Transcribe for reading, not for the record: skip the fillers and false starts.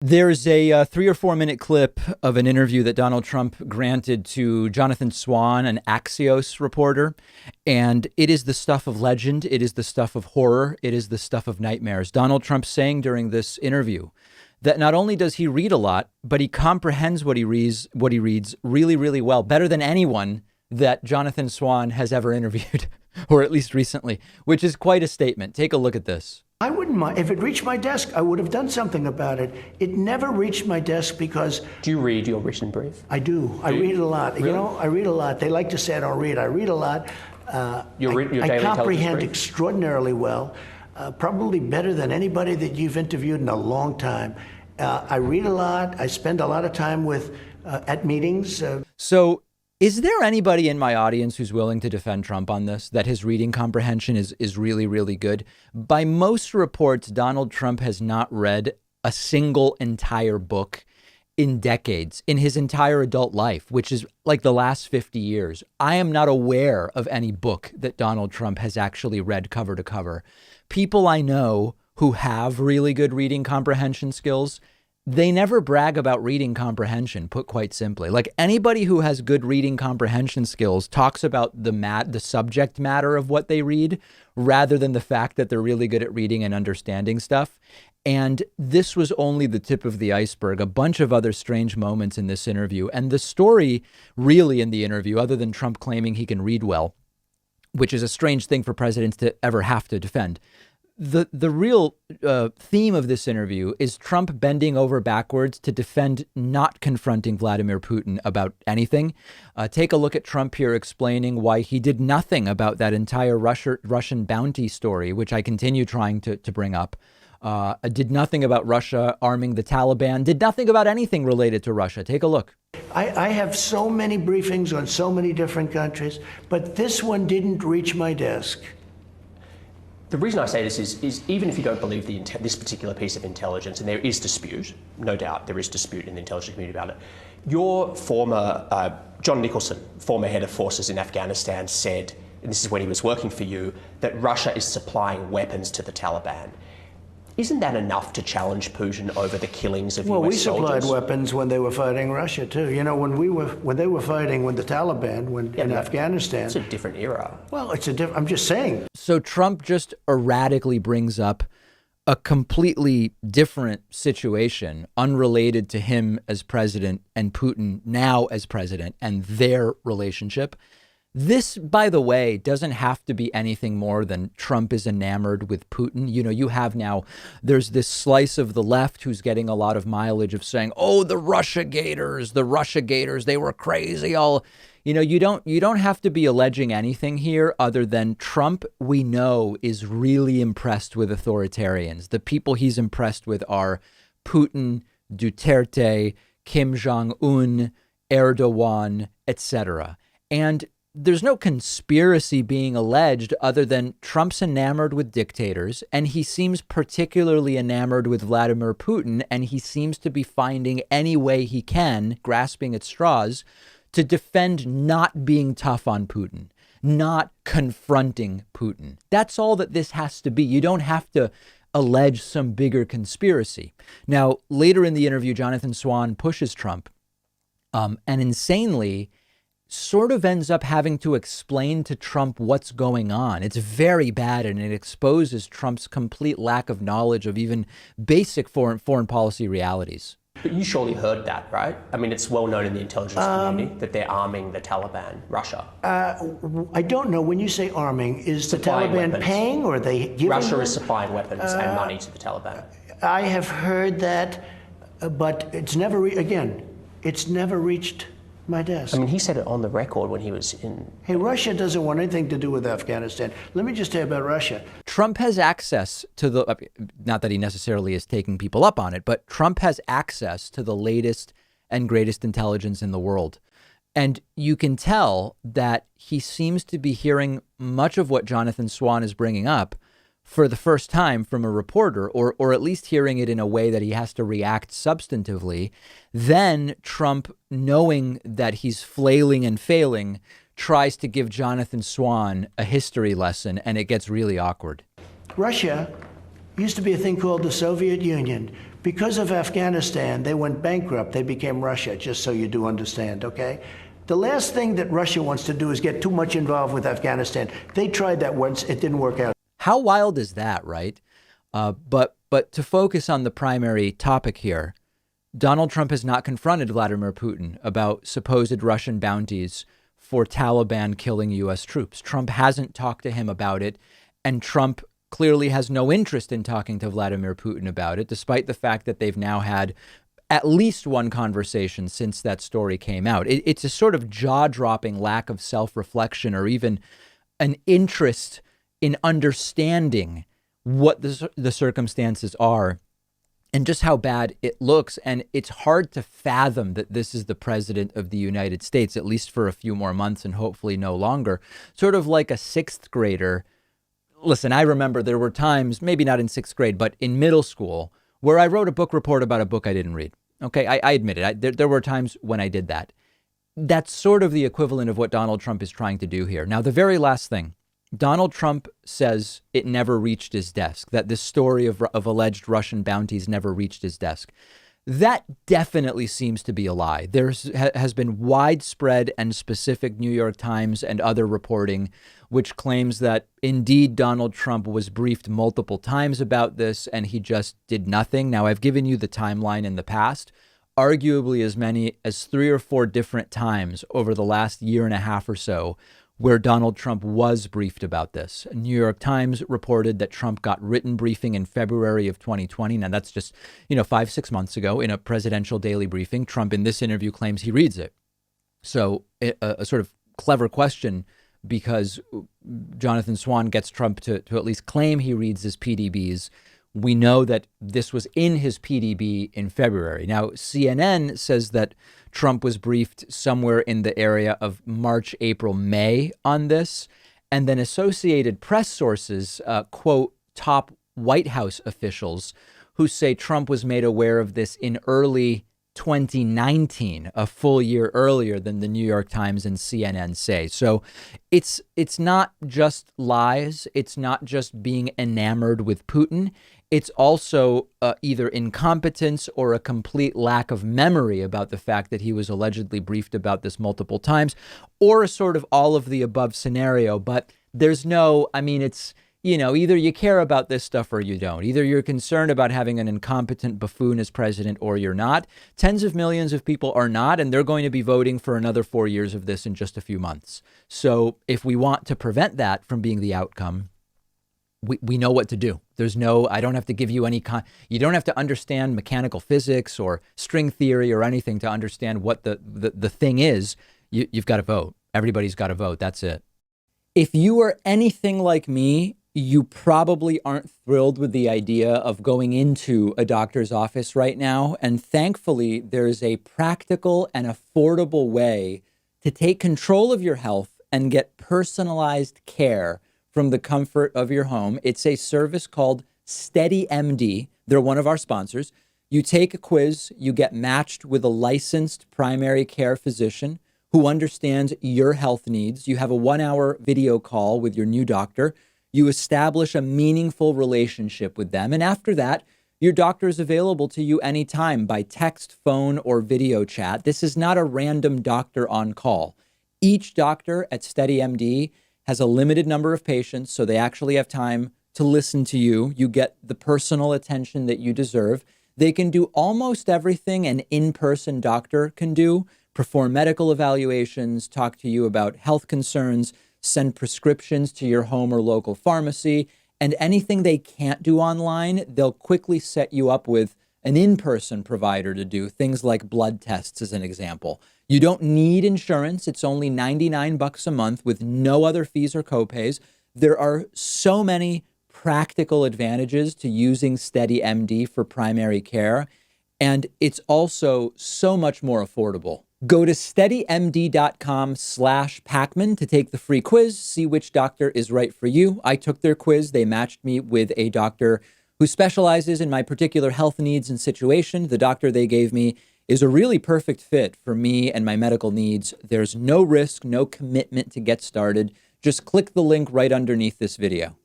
There's a 3 or 4 minute clip of an interview that Donald Trump granted to Jonathan Swan, an Axios reporter. And it is the stuff of legend. It is the stuff of horror. It is the stuff of nightmares. Donald Trump saying during this interview that not only does he read a lot, but he comprehends what he reads really, really well, better than anyone that Jonathan Swan has ever interviewed, or at least recently, which is quite a statement. Take a look at this. I wouldn't mind. If it reached my desk, I would have done something about it. It never reached my desk because... Do you read your written brief? I do. I read a lot. Really? You know, I read a lot. They like to say I don't read. I read a lot. Your I comprehend extraordinarily well, probably better than anybody that you've interviewed in a long time. I read a lot. I spend a lot of time at meetings. So is there anybody in my audience who's willing to defend Trump on this, that his reading comprehension is really, really good? By most reports, Donald Trump has not read a single entire book in decades, in his entire adult life, which is like the last 50 years. I am not aware of any book that Donald Trump has actually read cover to cover. People I know who have really good reading comprehension skills, they never brag about reading comprehension, put quite simply. Like, anybody who has good reading comprehension skills talks about the subject matter of what they read rather than the fact that they're really good at reading and understanding stuff. And this was only the tip of the iceberg, a bunch of other strange moments in this interview. And the story really in the interview, other than Trump claiming he can read well, which is a strange thing for presidents to ever have to defend. The real theme of this interview is Trump bending over backwards to defend not confronting Vladimir Putin about anything. Take a look at Trump here explaining why he did nothing about that entire Russian bounty story, which I continue trying to bring up. Did nothing about Russia arming the Taliban, did nothing about anything related to Russia. Take a look. I have so many briefings on so many different countries, but this one didn't reach my desk. The reason I say this is even if you don't believe this particular piece of intelligence, and there is dispute, no doubt there is dispute in the intelligence community about it, your former, John Nicholson, former head of forces in Afghanistan, said, and this is when he was working for you, that Russia is supplying weapons to the Taliban. Isn't that enough to challenge Putin over the killings of US soldiers? Well, we supplied weapons when they were fighting Russia too. You know, when they were fighting with the Taliban in Afghanistan. It's a different era. Well, I'm just saying. So Trump just erratically brings up a completely different situation, unrelated to him as president and Putin now as president and their relationship. This, by the way, doesn't have to be anything more than Trump is enamored with Putin. You know, you have now, there's this slice of the left who's getting a lot of mileage of saying, oh, the Russia Gators, they were crazy. You don't have to be alleging anything here other than Trump, we know, is really impressed with authoritarians. The people he's impressed with are Putin, Duterte, Kim Jong-un, Erdogan, etc. And there's no conspiracy being alleged other than Trump's enamored with dictators, and he seems particularly enamored with Vladimir Putin, and he seems to be finding any way he can, grasping at straws, to defend not being tough on Putin, not confronting Putin. That's all that this has to be. You don't have to allege some bigger conspiracy. Now, later in the interview, Jonathan Swan pushes Trump, and insanely sort of ends up having to explain to Trump what's going on. It's very bad, and it exposes Trump's complete lack of knowledge of even basic foreign policy realities. But you surely heard that, right? I mean, it's well known in the intelligence community that they're arming the Taliban, Russia. I don't know. When you say arming, is supplying the Taliban weapons. Paying, or are they giving Russia them? is supplying weapons and money to the Taliban. I have heard that, but it's never, it's never reached my desk. I mean, he said it on the record when he was in... Hey, Russia doesn't want anything to do with Afghanistan. Let me just tell you about Russia. Trump has access to not that he necessarily is taking people up on it, but Trump has access to the latest and greatest intelligence in the world. And you can tell that he seems to be hearing much of what Jonathan Swan is bringing up for the first time from a reporter, or at least hearing it in a way that he has to react substantively. Then Trump, knowing that he's flailing and failing, tries to give Jonathan Swan a history lesson, and it gets really awkward. Russia used to be a thing called the Soviet Union. Because of Afghanistan, they went bankrupt. They became Russia, just so you do understand, okay? The last thing that Russia wants to do is get too much involved with Afghanistan. They tried that once. It didn't work out. How wild is that, right? But to focus on the primary topic here, Donald Trump has not confronted Vladimir Putin about supposed Russian bounties for Taliban killing U.S. troops. Trump hasn't talked to him about it, and Trump clearly has no interest in talking to Vladimir Putin about it, despite the fact that they've now had at least one conversation since that story came out. It's a sort of jaw-dropping lack of self-reflection or even an interest in understanding what the circumstances are and just how bad it looks. And it's hard to fathom that this is the president of the United States, at least for a few more months and hopefully no longer, sort of like a sixth grader. Listen, I remember there were times, maybe not in sixth grade, but in middle school, where I wrote a book report about a book I didn't read. Okay, I admit it. There were times when I did that. That's sort of the equivalent of what Donald Trump is trying to do here. Now, the very last thing, Donald Trump says it never reached his desk, that this story of alleged Russian bounties never reached his desk. That definitely seems to be a lie. There has been widespread and specific New York Times and other reporting which claims that indeed Donald Trump was briefed multiple times about this and he just did nothing. Now, I've given you the timeline in the past, arguably as many as 3 or 4 different times over the last year and a half or so where Donald Trump was briefed about this. New York Times reported that Trump got written briefing in February of 2020. Now, that's just, 5-6 months ago in a presidential daily briefing. Trump in this interview claims he reads it. So a sort of clever question, because Jonathan Swan gets Trump to at least claim he reads his PDBs. We know that this was in his PDB in February. Now, CNN says that Trump was briefed somewhere in the area of March, April, May on this. And then Associated Press sources quote top White House officials who say Trump was made aware of this in early 2019, a full year earlier than the New York Times and CNN say. So it's not just lies. It's not just being enamored with Putin. It's also either incompetence or a complete lack of memory about the fact that he was allegedly briefed about this multiple times, or a sort of all of the above scenario. But there's it's, either you care about this stuff or you don't. Either you're concerned about having an incompetent buffoon as president or you're not. Tens of millions of people are not, and they're going to be voting for another 4 years of this in just a few months. So if we want to prevent that from being the outcome, we know what to do. I don't have to give you you don't have to understand mechanical physics or string theory or anything to understand what the thing is. You've got to vote. Everybody's got to vote. That's it. If you are anything like me, you probably aren't thrilled with the idea of going into a doctor's office right now. And thankfully, there is a practical and affordable way to take control of your health and get personalized care from the comfort of your home. It's a service called SteadyMD. They're one of our sponsors. You take a quiz, you get matched with a licensed primary care physician who understands your health needs. You have a 1-hour video call with your new doctor. You establish a meaningful relationship with them. And after that, your doctor is available to you anytime by text, phone, or video chat. This is not a random doctor on call. Each doctor at SteadyMD has a limited number of patients, so they actually have time to listen to you. You get the personal attention that you deserve. They can do almost everything an in-person doctor can do: perform medical evaluations, talk to you about health concerns, send prescriptions to your home or local pharmacy, and anything they can't do online, they'll quickly set you up with an in-person provider to do, things like blood tests, as an example. You don't need insurance. It's only $99 a month with no other fees or copays. There are so many practical advantages to using SteadyMD for primary care, and it's also so much more affordable. Go to steadymd.com/Pakman to take the free quiz, see which doctor is right for you. I took their quiz. They matched me with a doctor who specializes in my particular health needs and situation. The doctor they gave me is a really perfect fit for me and my medical needs. There's no risk, no commitment to get started. Just click the link right underneath this video.